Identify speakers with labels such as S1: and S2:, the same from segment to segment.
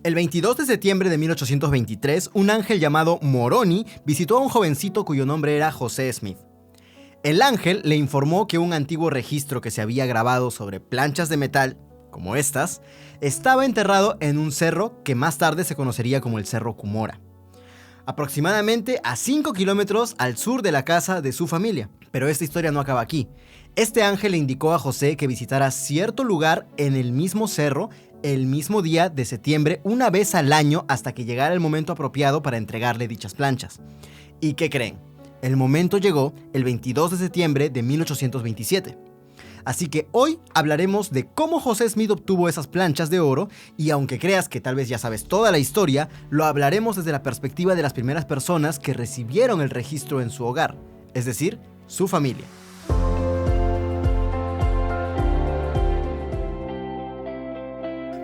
S1: El 22 de septiembre de 1823, un ángel llamado Moroni visitó a un jovencito cuyo nombre era José Smith. El ángel le informó que un antiguo registro que se había grabado sobre planchas de metal, como estas, estaba enterrado en un cerro que más tarde se conocería como el Cerro Cumora, aproximadamente a 5 kilómetros al sur de la casa de su familia. Pero esta historia no acaba aquí. Este ángel le indicó a José que visitara cierto lugar en el mismo cerro el mismo día de septiembre, una vez al año, hasta que llegara el momento apropiado para entregarle dichas planchas. ¿Y qué creen? El momento llegó el 22 de septiembre de 1827. Así que hoy hablaremos de cómo José Smith obtuvo esas planchas de oro, y aunque creas que tal vez ya sabes toda la historia, lo hablaremos desde la perspectiva de las primeras personas que recibieron el registro en su hogar, es decir, su familia.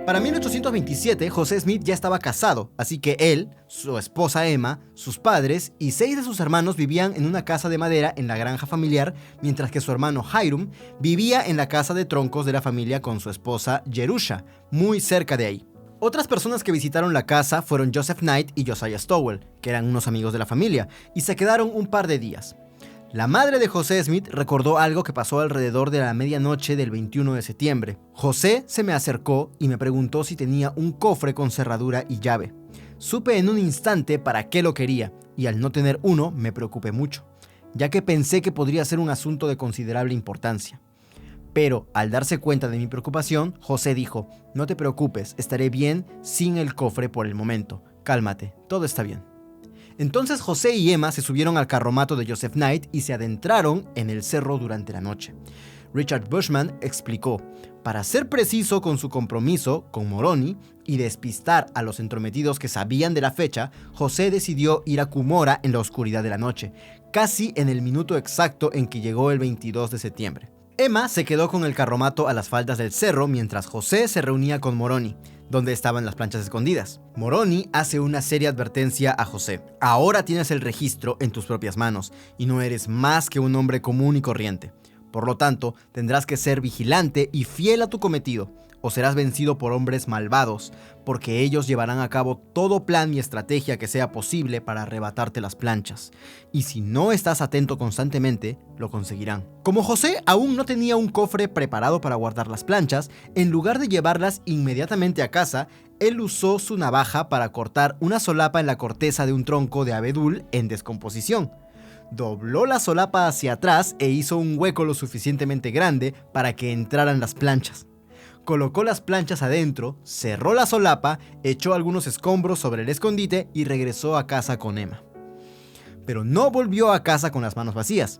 S1: Para 1827, José Smith ya estaba casado, así que él, su esposa Emma, sus padres y 6 de sus hermanos vivían en una casa de madera en la granja familiar, mientras que su hermano Hiram vivía en la casa de troncos de la familia con su esposa Jerusha, muy cerca de ahí. Otras personas que visitaron la casa fueron Joseph Knight y Josiah Stowell, que eran unos amigos de la familia, y se quedaron un par de días. La madre de José Smith recordó algo que pasó alrededor de la medianoche del 21 de septiembre. José se me acercó y me preguntó si tenía un cofre con cerradura y llave. Supe en un instante para qué lo quería, y al no tener uno me preocupé mucho, ya que pensé que podría ser un asunto de considerable importancia. Pero al darse cuenta de mi preocupación, José dijo: "No te preocupes, estaré bien sin el cofre por el momento. Cálmate, todo está bien". Entonces José y Emma se subieron al carromato de Joseph Knight y se adentraron en el cerro durante la noche. Richard Bushman explicó: para ser preciso con su compromiso con Moroni y despistar a los entrometidos que sabían de la fecha, José decidió ir a Cumora en la oscuridad de la noche, casi en el minuto exacto en que llegó el 22 de septiembre. Emma se quedó con el carromato a las faldas del cerro mientras José se reunía con Moroni, donde estaban las planchas escondidas. Moroni hace una seria advertencia a José: ahora tienes el registro en tus propias manos y no eres más que un hombre común y corriente. Por lo tanto, tendrás que ser vigilante y fiel a tu cometido, o serás vencido por hombres malvados, porque ellos llevarán a cabo todo plan y estrategia que sea posible para arrebatarte las planchas. Y si no estás atento constantemente, lo conseguirán. Como José aún no tenía un cofre preparado para guardar las planchas, en lugar de llevarlas inmediatamente a casa, él usó su navaja para cortar una solapa en la corteza de un tronco de abedul en descomposición. Dobló la solapa hacia atrás e hizo un hueco lo suficientemente grande para que entraran las planchas. Colocó las planchas adentro, cerró la solapa, echó algunos escombros sobre el escondite y regresó a casa con Emma. Pero no volvió a casa con las manos vacías.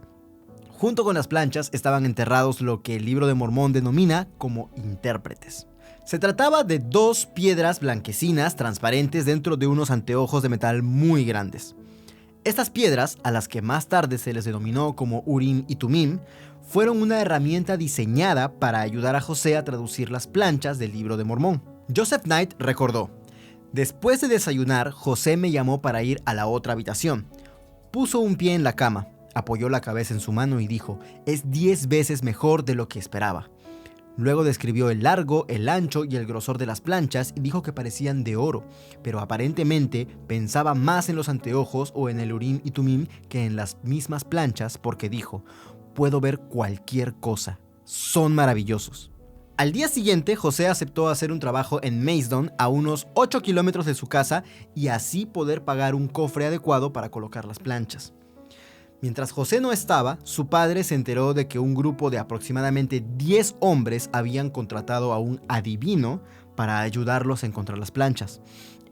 S1: Junto con las planchas estaban enterrados lo que el Libro de Mormón denomina como intérpretes. Se trataba de 2 piedras blanquecinas transparentes dentro de unos anteojos de metal muy grandes. Estas piedras, a las que más tarde se les denominó como Urim y Tumim, fueron una herramienta diseñada para ayudar a José a traducir las planchas del Libro de Mormón. Joseph Knight recordó: después de desayunar, José me llamó para ir a la otra habitación. Puso un pie en la cama, apoyó la cabeza en su mano y dijo: es 10 veces mejor de lo que esperaba. Luego describió el largo, el ancho y el grosor de las planchas y dijo que parecían de oro, pero aparentemente pensaba más en los anteojos o en el Urim y Tumim que en las mismas planchas, porque dijo: puedo ver cualquier cosa, son maravillosos. Al día siguiente, José aceptó hacer un trabajo en Maidstone, a unos 8 kilómetros de su casa, y así poder pagar un cofre adecuado para colocar las planchas. Mientras José no estaba, su padre se enteró de que un grupo de aproximadamente 10 hombres habían contratado a un adivino para ayudarlos a encontrar las planchas.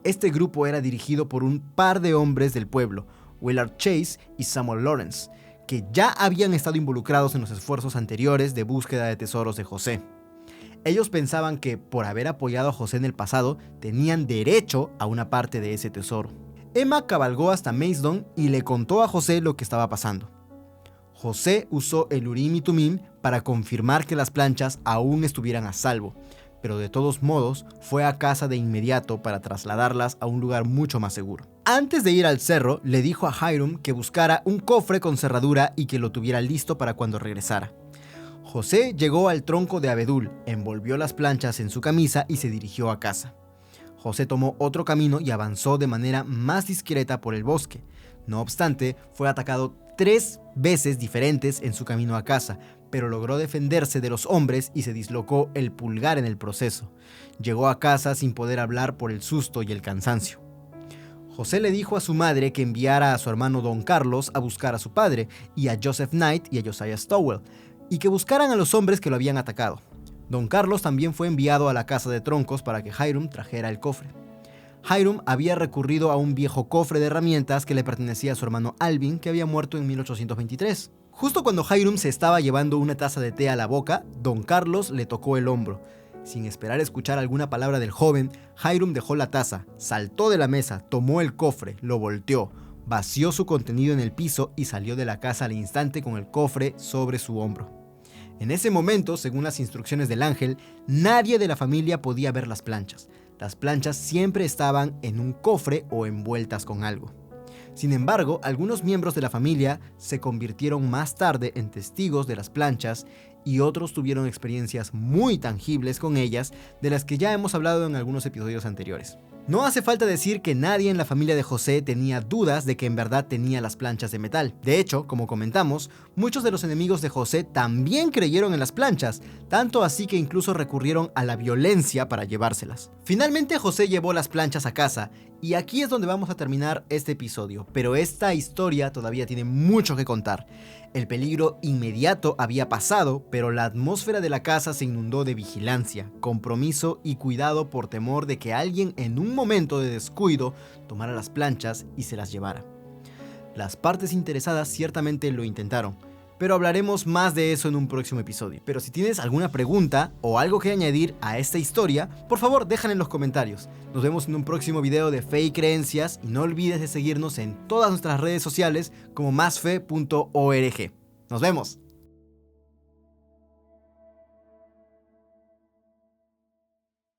S1: Este grupo era dirigido por un par de hombres del pueblo, Willard Chase y Samuel Lawrence, que ya habían estado involucrados en los esfuerzos anteriores de búsqueda de tesoros de José. Ellos pensaban que, por haber apoyado a José en el pasado, tenían derecho a una parte de ese tesoro. Emma cabalgó hasta Maidstone y le contó a José lo que estaba pasando. José usó el Urim y Tumim para confirmar que las planchas aún estuvieran a salvo, pero de todos modos fue a casa de inmediato para trasladarlas a un lugar mucho más seguro. Antes de ir al cerro, le dijo a Hiram que buscara un cofre con cerradura y que lo tuviera listo para cuando regresara. José llegó al tronco de abedul, envolvió las planchas en su camisa y se dirigió a casa. José tomó otro camino y avanzó de manera más discreta por el bosque. No obstante, fue atacado 3 veces diferentes en su camino a casa, pero logró defenderse de los hombres y se dislocó el pulgar en el proceso. Llegó a casa sin poder hablar por el susto y el cansancio. José le dijo a su madre que enviara a su hermano Don Carlos a buscar a su padre, y a Joseph Knight y a Josiah Stowell, y que buscaran a los hombres que lo habían atacado. Don Carlos también fue enviado a la casa de troncos para que Hiram trajera el cofre. Hiram había recurrido a un viejo cofre de herramientas que le pertenecía a su hermano Alvin, que había muerto en 1823. Justo cuando Hiram se estaba llevando una taza de té a la boca, Don Carlos le tocó el hombro. Sin esperar escuchar alguna palabra del joven, Hiram dejó la taza, saltó de la mesa, tomó el cofre, lo volteó, vació su contenido en el piso y salió de la casa al instante con el cofre sobre su hombro. En ese momento, según las instrucciones del ángel, nadie de la familia podía ver las planchas. Las planchas siempre estaban en un cofre o envueltas con algo. Sin embargo, algunos miembros de la familia se convirtieron más tarde en testigos de las planchas y otros tuvieron experiencias muy tangibles con ellas, de las que ya hemos hablado en algunos episodios anteriores. No hace falta decir que nadie en la familia de José tenía dudas de que en verdad tenía las planchas de metal. De hecho, como comentamos, muchos de los enemigos de José también creyeron en las planchas, tanto así que incluso recurrieron a la violencia para llevárselas. Finalmente José llevó las planchas a casa, y aquí es donde vamos a terminar este episodio, pero esta historia todavía tiene mucho que contar. El peligro inmediato había pasado, pero la atmósfera de la casa se inundó de vigilancia, compromiso y cuidado por temor de que alguien en un momento de descuido tomara las planchas y se las llevara. Las partes interesadas ciertamente lo intentaron, pero hablaremos más de eso en un próximo episodio. Pero si tienes alguna pregunta o algo que añadir a esta historia, por favor déjala en los comentarios. Nos vemos en un próximo video de Fe y Creencias y no olvides de seguirnos en todas nuestras redes sociales como masfe.org. ¡Nos vemos!